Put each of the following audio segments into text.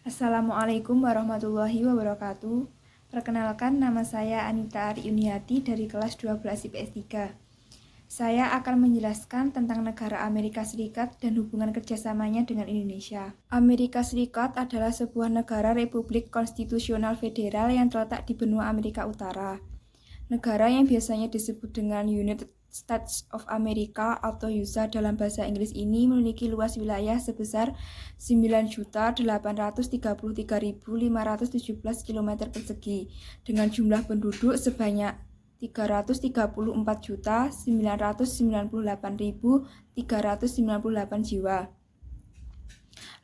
Assalamualaikum warahmatullahi wabarakatuh. Perkenalkan, nama saya Anita Aryuniati dari kelas 12 IPS 3. Saya akan menjelaskan tentang negara Amerika Serikat dan hubungan kerjasamanya dengan Indonesia. Amerika Serikat adalah sebuah negara republik konstitusional federal yang terletak di benua Amerika Utara. Negara yang biasanya disebut dengan United States of America atau USA dalam bahasa Inggris ini memiliki luas wilayah sebesar 9.833.517 km persegi dengan jumlah penduduk sebanyak 334.998.398 jiwa.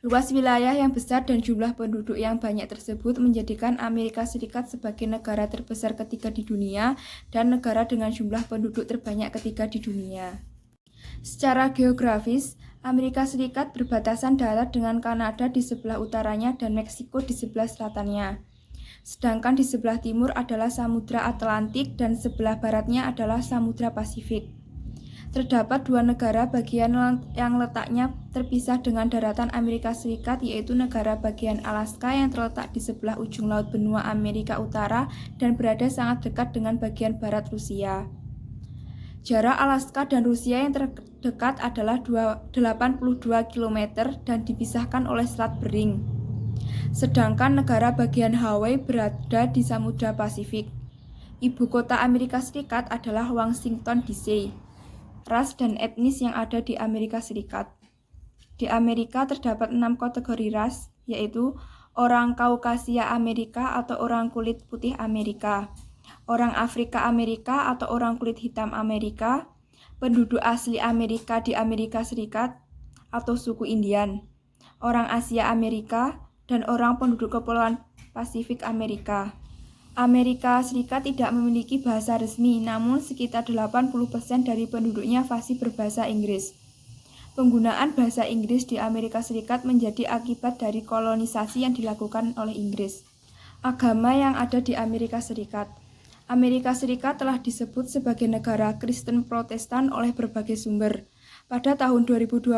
Luas wilayah yang besar dan jumlah penduduk yang banyak tersebut menjadikan Amerika Serikat sebagai negara terbesar ketiga di dunia dan negara dengan jumlah penduduk terbanyak ketiga di dunia. Secara geografis, Amerika Serikat berbatasan darat dengan Kanada di sebelah utaranya dan Meksiko di sebelah selatannya. Sedangkan di sebelah timur adalah Samudra Atlantik dan sebelah baratnya adalah Samudra Pasifik. Terdapat dua negara bagian yang letaknya terpisah dengan daratan Amerika Serikat, yaitu negara bagian Alaska yang terletak di sebelah ujung laut benua Amerika Utara dan berada sangat dekat dengan bagian barat Rusia. Jarak Alaska dan Rusia yang terdekat adalah 82 km dan dipisahkan oleh Selat Bering. Sedangkan negara bagian Hawaii berada di Samudra Pasifik. Ibu kota Amerika Serikat adalah Washington DC. Ras dan etnis yang ada di Amerika Serikat. Di Amerika terdapat 6 kategori ras, yaitu orang Kaukasia Amerika atau orang kulit putih Amerika, orang Afrika Amerika atau orang kulit hitam Amerika, penduduk asli Amerika di Amerika Serikat atau suku Indian, orang Asia Amerika, dan orang penduduk Kepulauan Pasifik Amerika. Amerika Serikat tidak memiliki bahasa resmi, namun sekitar 80% dari penduduknya fasih berbahasa Inggris. Penggunaan bahasa Inggris di Amerika Serikat menjadi akibat dari kolonisasi yang dilakukan oleh Inggris. Agama yang ada di Amerika Serikat. Amerika Serikat telah disebut sebagai negara Kristen Protestan oleh berbagai sumber. Pada tahun 2021,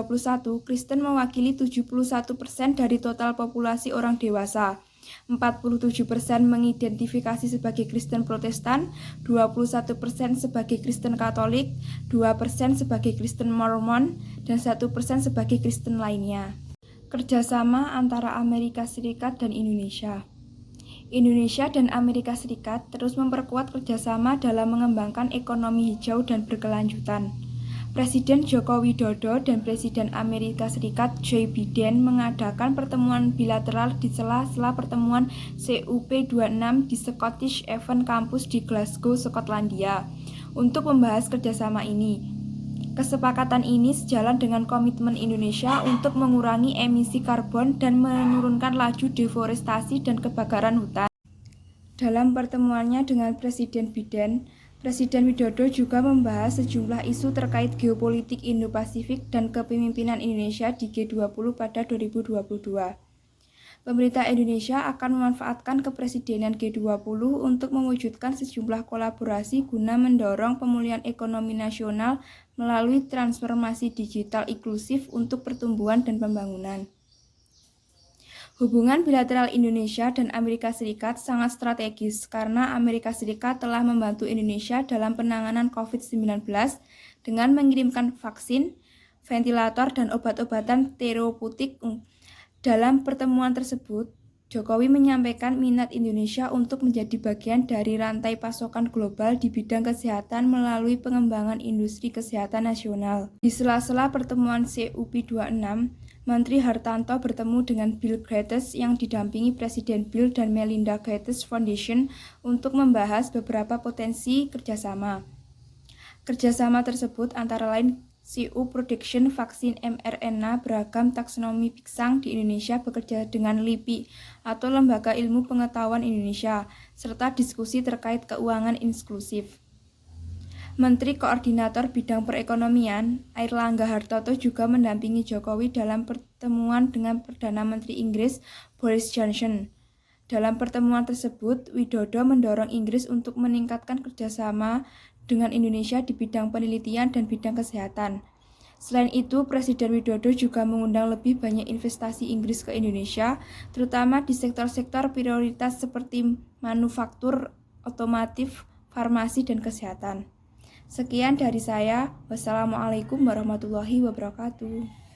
Kristen mewakili 71% dari total populasi orang dewasa. 47% mengidentifikasi sebagai Kristen Protestan, 21% sebagai Kristen Katolik, 2% sebagai Kristen Mormon, dan 1% sebagai Kristen lainnya. Kerjasama antara Amerika Serikat dan Indonesia. Indonesia dan Amerika Serikat terus memperkuat kerjasama dalam mengembangkan ekonomi hijau dan berkelanjutan. Presiden Joko Widodo dan Presiden Amerika Serikat Joe Biden mengadakan pertemuan bilateral di sela-sela pertemuan COP26 di Scottish Event Campus di Glasgow, Skotlandia, untuk membahas kerjasama ini. Kesepakatan ini sejalan dengan komitmen Indonesia untuk mengurangi emisi karbon dan menurunkan laju deforestasi dan kebakaran hutan. Dalam pertemuannya dengan Presiden Biden, Presiden Widodo juga membahas sejumlah isu terkait geopolitik Indo-Pasifik dan kepemimpinan Indonesia di G20 pada 2022. Pemerintah Indonesia akan memanfaatkan kepresidenan G20 untuk mewujudkan sejumlah kolaborasi guna mendorong pemulihan ekonomi nasional melalui transformasi digital inklusif untuk pertumbuhan dan pembangunan. Hubungan bilateral Indonesia dan Amerika Serikat sangat strategis karena Amerika Serikat telah membantu Indonesia dalam penanganan COVID-19 dengan mengirimkan vaksin, ventilator, dan obat-obatan terapeutik. Dalam pertemuan tersebut, Jokowi menyampaikan minat Indonesia untuk menjadi bagian dari rantai pasokan global di bidang kesehatan melalui pengembangan industri kesehatan nasional. Di sela-sela pertemuan COP26, Menteri Hartanto bertemu dengan Bill Gates yang didampingi Presiden Bill dan Melinda Gates Foundation untuk membahas beberapa potensi kerjasama. Kerjasama tersebut antara lain CO Production vaksin mRNA beragam taksonomi piksang di Indonesia bekerja dengan LIPI atau Lembaga Ilmu Pengetahuan Indonesia, serta diskusi terkait keuangan inklusif. Menteri Koordinator Bidang Perekonomian, Airlangga Hartarto juga mendampingi Jokowi dalam pertemuan dengan Perdana Menteri Inggris Boris Johnson. Dalam pertemuan tersebut, Widodo mendorong Inggris untuk meningkatkan kerjasama dengan Indonesia di bidang penelitian dan bidang kesehatan. Selain itu, Presiden Widodo juga mengundang lebih banyak investasi Inggris ke Indonesia, terutama di sektor-sektor prioritas seperti manufaktur, otomotif, farmasi, dan kesehatan. Sekian dari saya. Wassalamualaikum warahmatullahi wabarakatuh.